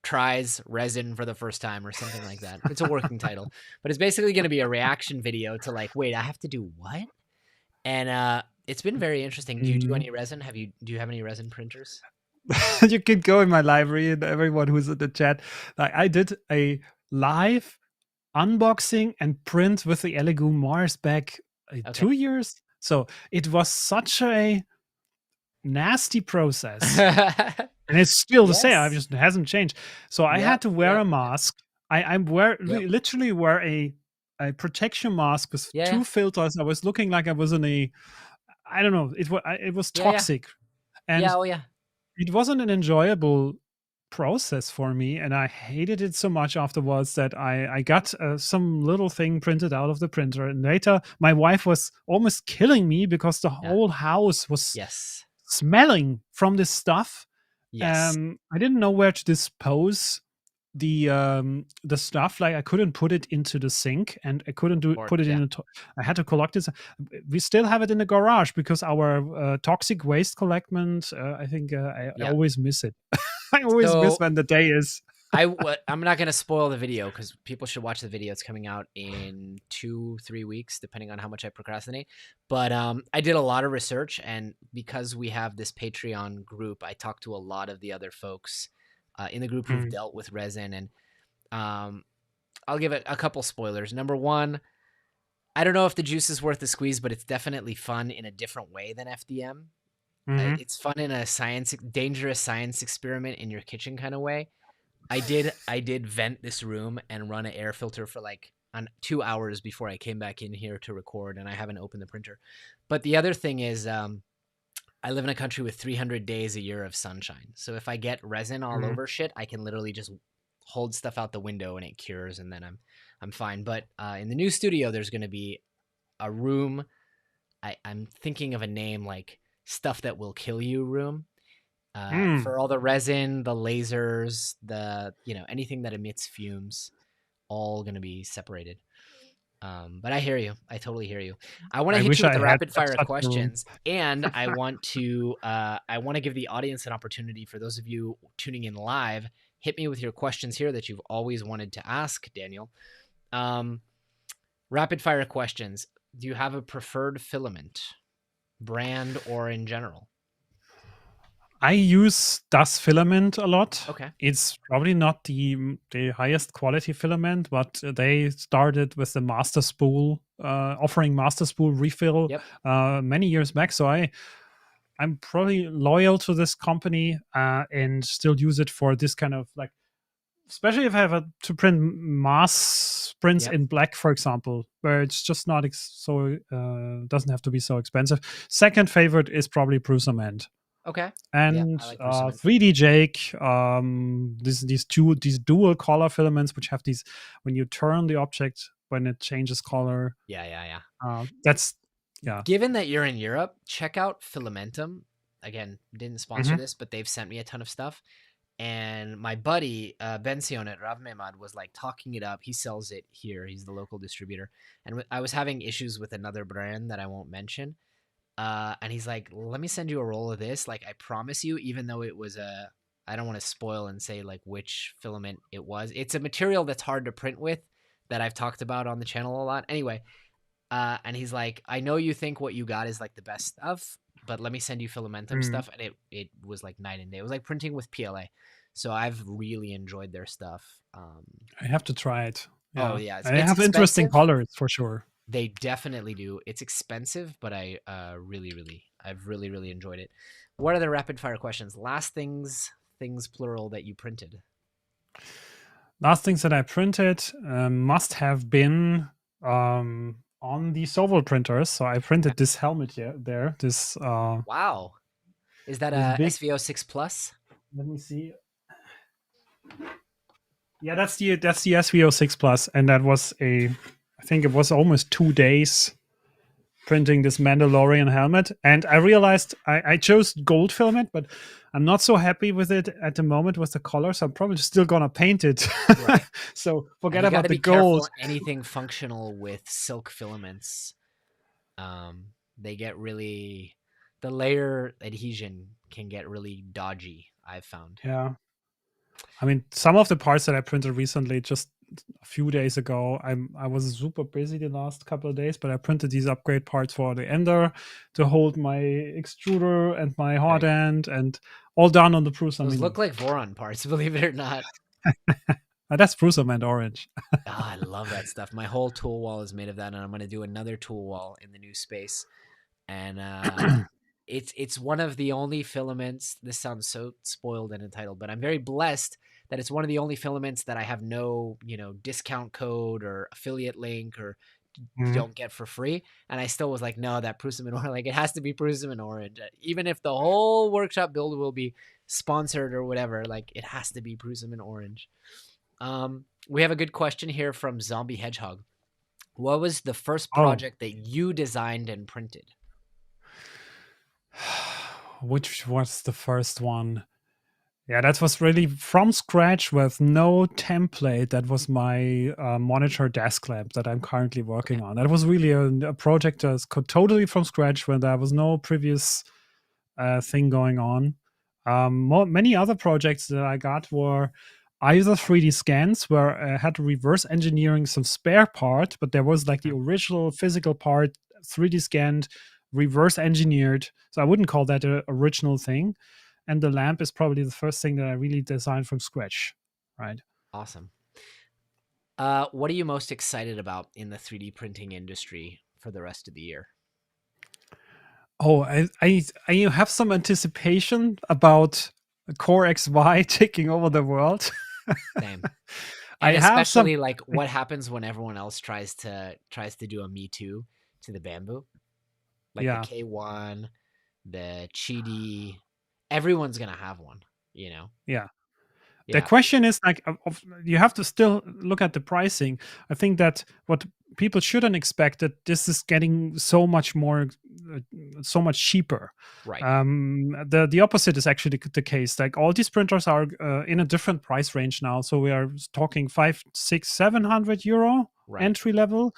tries resin for the first time or something like that. It's a working title, but it's basically going to be a reaction video to like, wait, I have to do what? And it's been very interesting. Do you do any resin? Do you have any resin printers? You can go in my library, and everyone who's in the chat. Like, I did a live unboxing and print with the Elegoo Mars back 2 years. So it was such a nasty process. And it's still the same. I just, it hasn't changed. So I had to wear a mask. I literally wear a protection mask with two filters. I was looking like I was in a, I don't know, it was toxic. And it wasn't an enjoyable process for me, and I hated it so much afterwards that I got some little thing printed out of the printer. And later my wife was almost killing me because the whole house was smelling from this stuff. I didn't know where to dispose the stuff. Like, I couldn't put it into the sink, and I couldn't put it in I had to collect it. We still have it in the garage because our toxic waste collectment, I think I always miss it. I always miss when the day is. I'm not going to spoil the video because people should watch the video. It's coming out in 2-3 weeks, depending on how much I procrastinate. But I did a lot of research, and because we have this Patreon group, I talked to a lot of the other folks in the group who've dealt with resin. And I'll give it a couple spoilers. Number one, I don't know if the juice is worth the squeeze, but it's definitely fun in a different way than FDM. It's fun in a dangerous science experiment in your kitchen kind of way. I did vent this room and run an air filter for like 2 hours before I came back in here to record, and I haven't opened the printer. But the other thing is, I live in a country with 300 days a year of sunshine. So if I get resin all over shit, I can literally just hold stuff out the window and it cures, and then I'm fine. But in the new studio, there's going to be a room. I'm thinking of a name like Stuff That Will Kill You room. For all the resin, the lasers, anything that emits fumes, all going to be separated. But I hear you. I totally hear you. I want to hit you with the rapid fire questions, and I want to give the audience an opportunity. For those of you tuning in live, hit me with your questions here that you've always wanted to ask, Daniel. Rapid fire questions. Do you have a preferred filament, brand or in general? I use Das Filament a lot. Okay. It's probably not the highest quality filament, but they started with the master spool, offering master spool refill many years back. So I'm probably loyal to this company and still use it for this kind of, like, especially if I have to print mass prints in black, for example, where it's just not doesn't have to be so expensive. Second favorite is probably Prusament. Okay. And like 3D Jake, these dual color filaments, which have these, when you turn the object, when it changes color. Given that you're in Europe, check out Filamentum. Again, didn't sponsor this, but they've sent me a ton of stuff. And my buddy, Bension at Rav Memad, was like talking it up. He sells it here. He's the local distributor. And I was having issues with another brand that I won't mention. And he's like, let me send you a roll of this. Like, I promise you, even though it was I don't want to spoil and say like which filament it was. It's a material that's hard to print with that I've talked about on the channel a lot. Anyway, and he's like, I know you think what you got is like the best stuff, but let me send you Filamentum stuff. And it was like night and day. It was like printing with PLA. So I've really enjoyed their stuff. I have to try it. Yeah. Oh yeah. It's have interesting colors for sure. They definitely do. It's expensive, but I've really, really enjoyed it. What are the rapid fire questions? Last things plural that you printed. Last things that I printed must have been on the Soval printers. So I printed this helmet there. This wow, is that a SVO6 Plus? Let me see. Yeah, that's the SVO6 Plus, and that was I think it was almost 2 days printing this Mandalorian helmet. And I realized I chose gold filament, but I'm not so happy with it at the moment with the color. So I'm probably still going to paint it. Right. So forget about the gold. Anything functional with silk filaments, they get the layer adhesion can get really dodgy, I've found. Yeah. I mean, some of the parts that I printed recently, just a few days ago, I was super busy the last couple of days, but I printed these upgrade parts for the ender to hold my extruder and my hot Right. end, and all done on the Prusa Those Mini. look like Voron parts, believe it or not. That's Prusa meant orange. Oh, I love that stuff. My whole tool wall is made of that, and I'm going to do another tool wall in the new space. And it's one of the only filaments. This sounds so spoiled and entitled, but I'm very blessed that it's one of the only filaments that I have no, discount code or affiliate link or Mhm. don't get for free. And I still was like, no, that Prussian orange, like it has to be Prussian orange, even if the whole workshop build will be sponsored or whatever. Like it has to be Prussian orange. We have a good question here from Zombie Hedgehog. What was the first Oh, project that you designed and printed? which was the first one? Yeah, that was really from scratch with no template. That was my monitor desk lamp that I'm currently working Okay. on. That was really a project that's totally from scratch when there was no previous thing going on. Many other projects that I got were either 3D scans where I had to reverse engineering some spare part, but there was like the Okay. original physical part 3D scanned, reverse engineered. So I wouldn't call that an original thing. And the lamp is probably the first thing that I really designed from scratch, right? Awesome. What are you most excited about in the 3D printing industry for the rest of the year? Oh, I have some anticipation about Core XY taking over the world. Same. I And have some. especially like what happens when everyone else tries to do a Me Too to the Bamboo, like the Yeah, K1, the Chidi. Everyone's gonna have one, you know. yeah. The Yeah. question is like, you have to still look at the pricing. I think that what people shouldn't expect that this is getting so much more, uh, so much cheaper. Right. The opposite is actually the case. Like all these printers are in a different price range now. So we are talking 5, 6, 700 euro Right. entry level,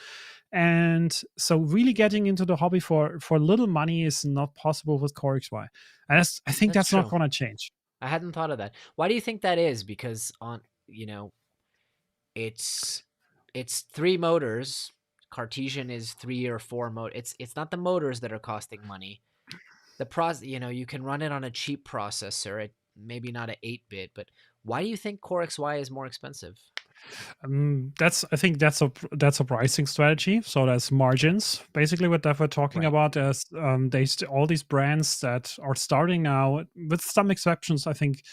and so really getting into the hobby for little money is not possible with Core XY, and I think That's that's not true. going to change. I hadn't thought of that. Why do you think that is? Because you know, it's it's three motors. Cartesian is 3 or 4 motors. It's not the motors that are costing money. You can run it on a cheap processor, maybe not an 8-bit, but why do you think Core XY is more expensive? That's I think that's a pricing strategy. So that's margins. Basically, what that we're talking Right. about is all these brands that are starting now, with some exceptions. I think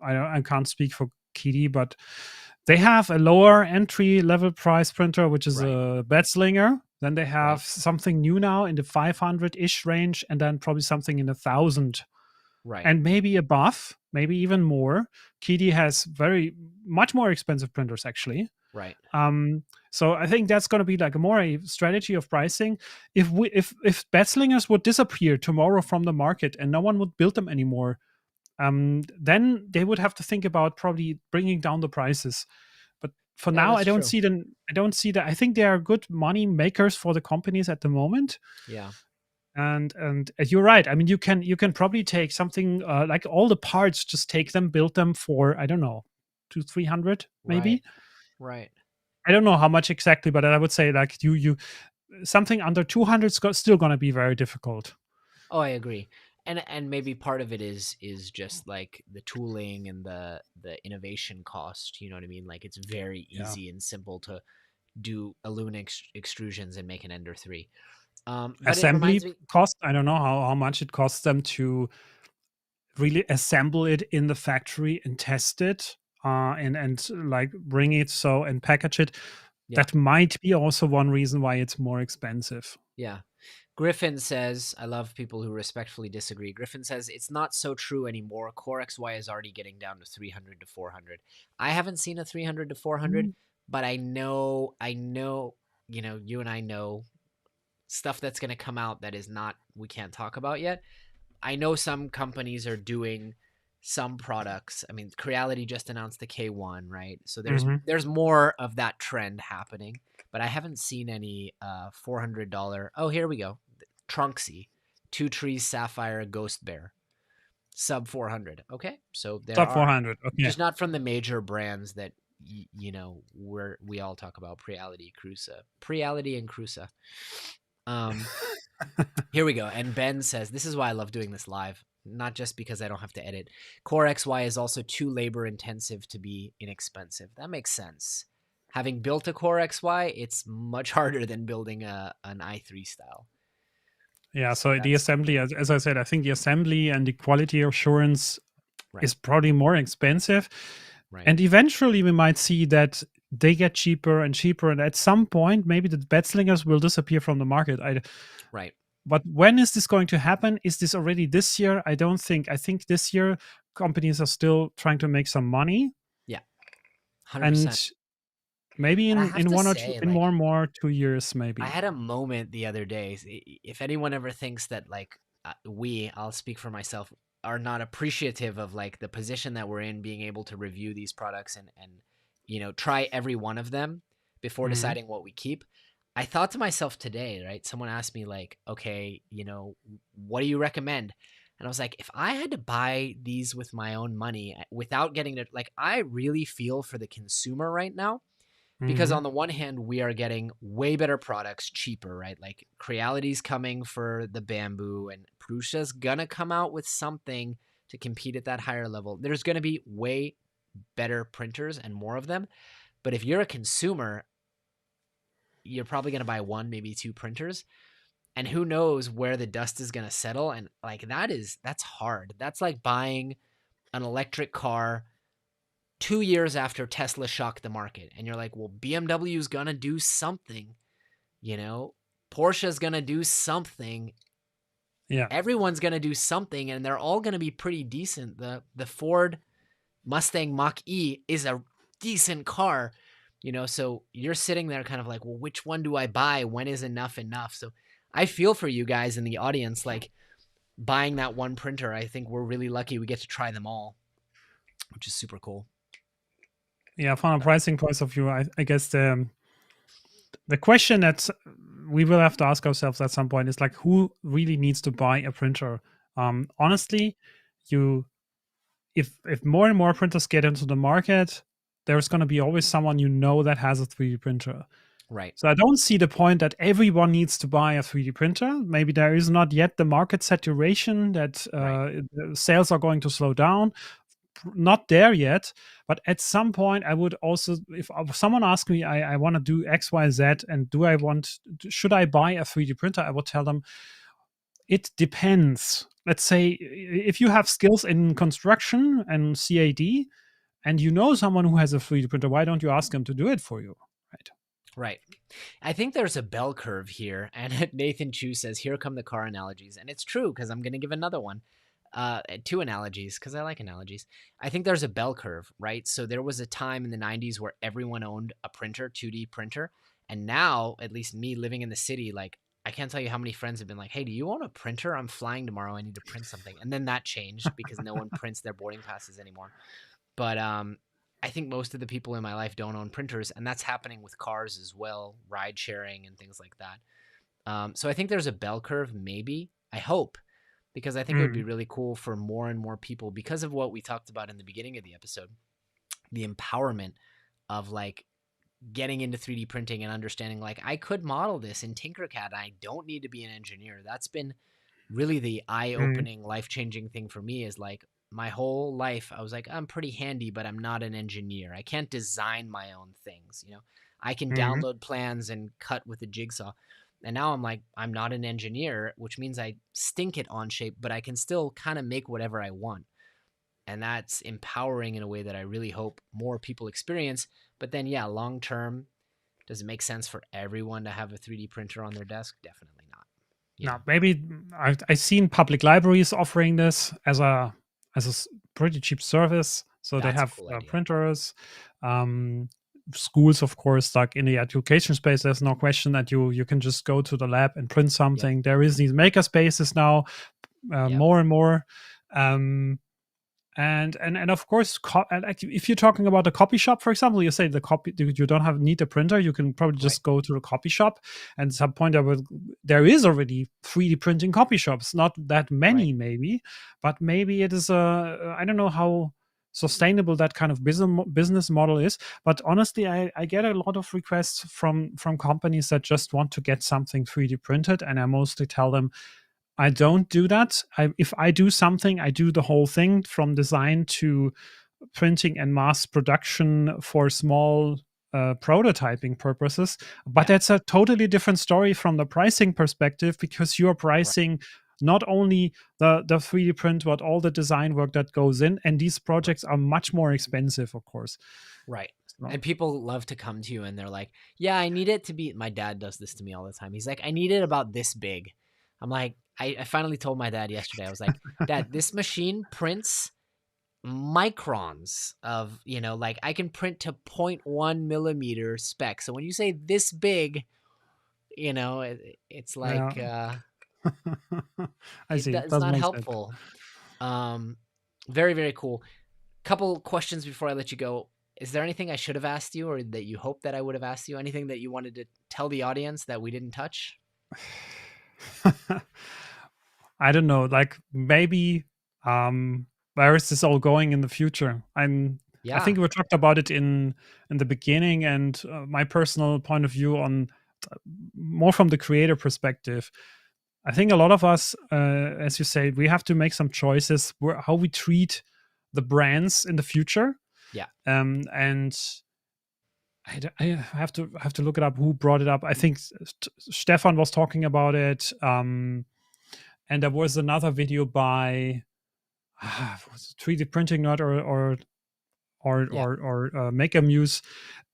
I can't speak for Kitty, but they have a lower entry level price printer, which is Right. a Betzlinger. Then they have Right. something new now in the 500 ish range, and then probably something in the 1,000 Right. and maybe above, maybe even more. Kitty has very much more expensive printers actually. Right. um, so I think that's going to be like a strategy of pricing. If Betslingers would disappear tomorrow from the market and no one would build them anymore, then they would have to think about probably bringing down the prices. But for Yeah, now, that's true. I don't see that. I think they are good money makers for the companies at the moment. Yeah. And you're right. I mean, you can probably take something like all the parts, just take them, build them for, I don't know, 200-300 Right. maybe. Right. I don't know how much exactly, but I would say like you something under 200 is still going to be very difficult. Oh, I agree. And maybe part of it is just like the tooling and the innovation cost, you know what I mean? Like it's very Yeah. easy and simple to do aluminum extrusions and make an Ender 3. But it reminds Assembly me. cost, I don't know how much it costs them to really assemble it in the factory and test it, and like bring it so and package it. Yeah. That might be also one reason why it's more expensive. Yeah. Griffin says, I love people who respectfully disagree. Griffin says, it's not so true anymore. Core XY is already getting down to 300 to 400. I haven't seen a 300 to 400, Mm, but you and I know stuff that's going to come out that is not, we can't talk about yet. I know some companies are doing some products. I mean, Creality just announced the K1, right? So mhm. there's more of that trend happening, but I haven't seen any $400. Oh, here we go. Trunksy, Two Trees Sapphire Ghost Bear. Sub 400. Okay, so there Top are 400. Okay. just not from the major brands that we all talk about. Preality, and Cruza. Here we go. And Ben says, this is why I love doing this live, not just because I don't have to edit. Core XY is also too labor intensive to be inexpensive. That makes sense. Having built a Core XY, it's much harder than building an i3 style. Yeah, so the assembly, as I said, I think the assembly and the quality assurance is probably more expensive. Right. And eventually we might see that they get cheaper and cheaper. And at some point, maybe the bed slingers will disappear from the market. Right. But when is this going to happen? Is this already this year? I don't think. I think this year companies are still trying to make some money. Yeah, 100%. And maybe in one or two, in more 2 years, maybe. I had a moment the other day. If anyone ever thinks that I'll speak for myself, are not appreciative of like the position that we're in, being able to review these products and try every one of them before deciding what we keep. I thought to myself today, right? Someone asked me like, okay, what do you recommend? And I was like, if I had to buy these with my own money without getting to, like, I really feel for the consumer right now, because on the one hand, we are getting way better products cheaper, right? Like Creality's coming for the bamboo, and Prusa's gonna come out with something to compete at that higher level. There's gonna be way better printers and more of them. But if you're a consumer, you're probably going to buy one, maybe two printers, and who knows where the dust is going to settle. And like, that's hard. That's like buying an electric car 2 years after Tesla shocked the market. And you're like, well, BMW is going to do something, Porsche's going to do something. Yeah. Everyone's going to do something, and they're all going to be pretty decent. The Ford Mustang Mach-E is a decent car. So you're sitting there kind of like, well, which one do I buy? When is enough? So I feel for you guys in the audience, like buying that one printer. I think we're really lucky we get to try them all, which is super cool. Yeah, from a pricing point of view, I guess the question that we will have to ask ourselves at some point is like, who really needs to buy a printer? Honestly, if more and more printers get into the market, there's going to be always someone that has a 3D printer. Right. So I don't see the point that everyone needs to buy a 3D printer. Maybe there is not yet the market saturation that sales are going to slow down. Not there yet. But at some point, I would also, if someone asks me, I want to do X, Y, Z, and should I buy a 3D printer? I would tell them, it depends. Let's say if you have skills in construction and CAD, and someone who has a 3D printer, why don't you ask them to do it for you? Right. I think there's a bell curve here. And Nathan Chu says, here come the car analogies. And it's true, because I'm going to give another one. 2 analogies, because I like analogies. I think there's a bell curve, right? So there was a time in the 90s where everyone owned a printer, 2D printer. And now, at least me living in the city, like, I can't tell you how many friends have been like, hey, do you own a printer? I'm flying tomorrow. I need to print something. And then that changed because no one prints their boarding passes anymore. But I think most of the people in my life don't own printers, and that's happening with cars as well, ride sharing and things like that. So I think there's a bell curve, maybe. I hope, because I think it would be really cool for more and more people, because of what we talked about in the beginning of the episode, the empowerment of like getting into 3D printing and understanding like I could model this in Tinkercad. I don't need to be an engineer. That's been really the eye-opening, life-changing thing for me, is like, my whole life, I was like, I'm pretty handy, but I'm not an engineer. I can't design my own things. I can download plans and cut with a jigsaw. And now I'm like, I'm not an engineer, which means I stink at Onshape, but I can still kind of make whatever I want. And that's empowering in a way that I really hope more people experience. But then, yeah, long term, does it make sense for everyone to have a 3D printer on their desk? Definitely not. No, maybe I've seen public libraries offering this as a pretty cheap service. So they have printers. Schools, of course, like in the education space, there's no question that you can just go to the lab and print something. There is these maker spaces now, more and more. And And of course, like if you're talking about a copy shop, for example, you say you don't need a printer. You can probably just go to a copy shop, and at some point there is already 3D printing copy shops. Not that many, maybe, but maybe it is I don't know how sustainable that kind of business model is. But honestly, I get a lot of requests from companies that just want to get something 3D printed, and I mostly tell them, I don't do that. If I do something, I do the whole thing from design to printing and mass production for small prototyping purposes. But that's a totally different story from the pricing perspective, because you're pricing not only the 3D print, but all the design work that goes in. And these projects are much more expensive, of course. Right. And people love to come to you and they're like, yeah, I need it to be, my dad does this to me all the time. He's like, I need it about this big. I'm like, I finally told my dad yesterday, I was like, Dad, this machine prints microns of, like I can print to 0.1 millimeter spec. So when you say this big, it's like, I see. It's not helpful. Very, very cool. Couple questions before I let you go. Is there anything I should have asked you, or that you hope that I would have asked you? Anything that you wanted to tell the audience that we didn't touch? I don't know. Like maybe where is this all going in the future? I think we talked about it in the beginning, and my personal point of view on more from the creator perspective. I think a lot of us, as you say, we have to make some choices how we treat the brands in the future. Yeah. And I have to look it up. Who brought it up? I think Stefan was talking about it. And there was another video by 3D Printing Nerd or Maker Muse,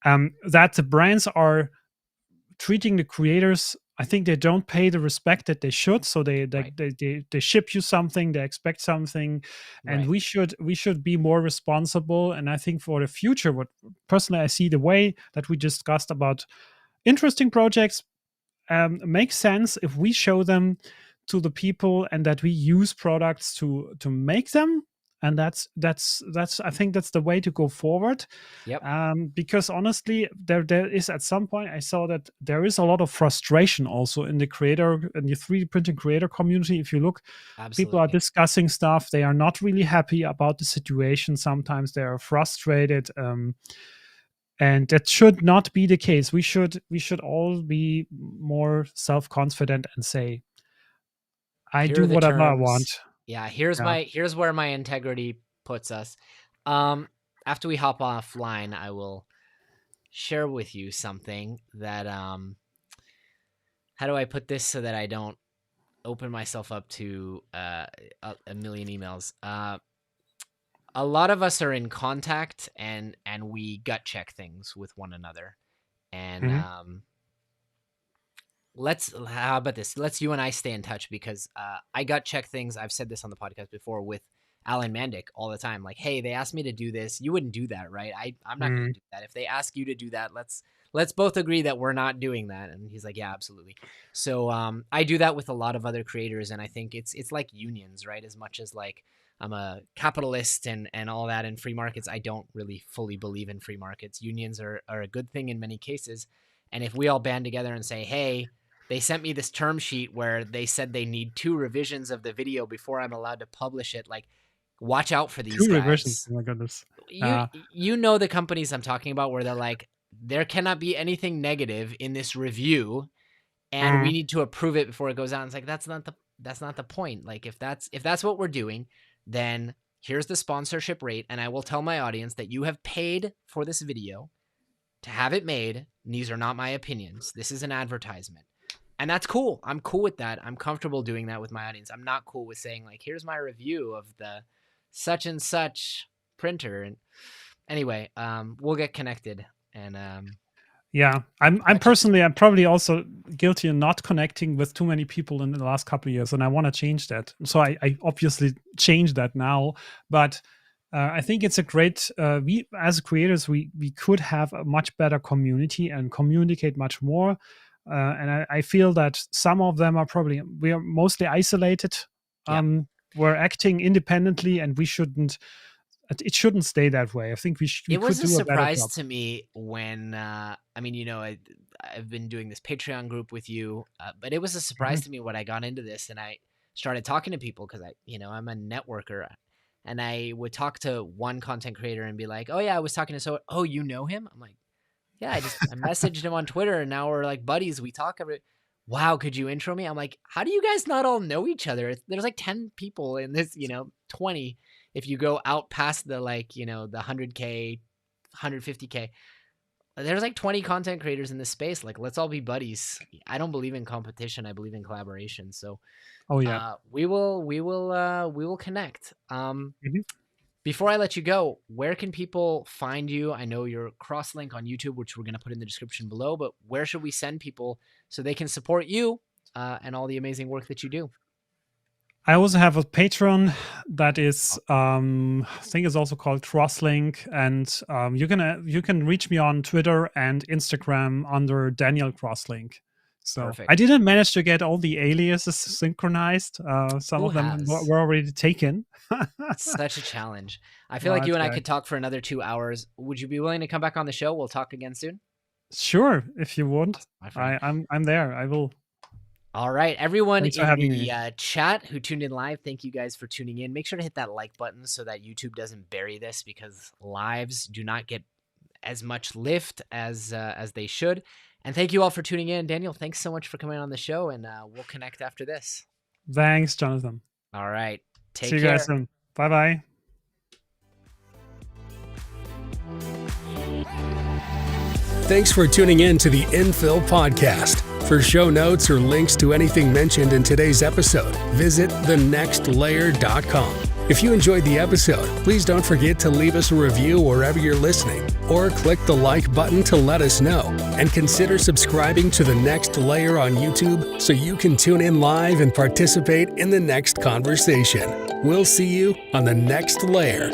that the brands are treating the creators. I think they don't pay the respect that they should. So they ship you something, they expect something, and we should be more responsible. And I think for the future, what personally I see, the way that we discussed about interesting projects makes sense if we show them to the people and that we use products to make them. And that's I think that's the way to go forward. Yep. Because honestly, there is, at some point I saw that there is a lot of frustration also in the 3D printing creator community. If you look, people are discussing stuff. They are not really happy about the situation. Sometimes they are frustrated. And that should not be the case. We should all be more self-confident and say, I do whatever I want. Yeah, here's where my integrity puts us. After we hop offline, I will share with you something that how do I put this so that I don't open myself up to a million emails? A lot of us are in contact and we gut check things with one another. And how about this? Let's you and I stay in touch, because I gut check things. I've said this on the podcast before with Alan Mandic all the time. Like, hey, they asked me to do this. You wouldn't do that, right? I'm not going to do that. If they ask you to do that, let's both agree that we're not doing that. And he's like, yeah, absolutely. So I do that with a lot of other creators, and I think it's like unions, right? As much as like I'm a capitalist and all that in free markets, I don't really fully believe in free markets. Unions are a good thing in many cases. And if we all band together and say, hey, they sent me this term sheet where they said they need 2 revisions of the video before I'm allowed to publish it, like, watch out for these 2 guys. revisions. Oh my goodness. You know the companies I'm talking about, where they're like, there cannot be anything negative in this review, and we need to approve it before it goes out. And it's like, that's not the point. Like, if that's what we're doing, then here's the sponsorship rate, and I will tell my audience that you have paid for this video to have it made. And these are not my opinions. This is an advertisement. And that's cool. I'm cool with that. I'm comfortable doing that with my audience. I'm not cool with saying, like, here's my review of the such and such printer. And anyway, we'll get connected. And yeah, I'm probably also guilty of not connecting with too many people in the last couple of years, and I want to change that. So I obviously changed that now, but I think it's a great. We as creators, we could have a much better community and communicate much more. And I feel that some of them we are mostly isolated. We're acting independently, and we shouldn't it shouldn't stay that way. I think we It could was a do a better surprise job. to me when, I've been doing this Patreon group with you, but it was a surprise Mhm. to me when I got into this and I started talking to people because I'm a networker, and I would talk to one content creator and be like, "Oh yeah, I was talking to oh, you know him?" I'm like, "Yeah, I messaged him on Twitter and now we're like buddies. We talk every." Wow, could you intro me? I'm like, how do you guys not all know each other? There's like 10 people in this, 20 if you go out past the the 100K, 150K. There's like 20 content creators in this space. Like, let's all be buddies. I don't believe in competition. I believe in collaboration. So, Oh yeah. we will connect. Mhm. Before I let you go, where can people find you? I know your CrossLink on YouTube, which we're going to put in the description below, but where should we send people so they can support you and all the amazing work that you do? I also have a Patreon that is, I think it's also called CrossLink, and you can reach me on Twitter and Instagram under Daniel CrossLink. So Perfect. I didn't manage to get all the aliases synchronized. Some Who of them has? were already taken. It's such a challenge. I feel like But, you and I could talk for another 2 hours. Would you be willing to come back on the show? We'll talk again soon. Sure, if you want, My friend. I'm there. I will. All right, everyone Thanks for in having the me. Chat who tuned in live, thank you guys for tuning in. Make sure to hit that like button so that YouTube doesn't bury this, because lives do not get as much lift as they should. And thank you all for tuning in. Daniel, thanks so much for coming on the show, and we'll connect after this. Thanks, Jonathan. All right, take See you care. guys soon. Bye bye. Thanks for tuning in to the Infill Podcast. For show notes or links to anything mentioned in today's episode, visit thenextlayer.com. If you enjoyed the episode, please don't forget to leave us a review wherever you're listening, or click the like button to let us know. And consider subscribing to The Next Layer on YouTube so you can tune in live and participate in the next conversation. We'll see you on The Next Layer.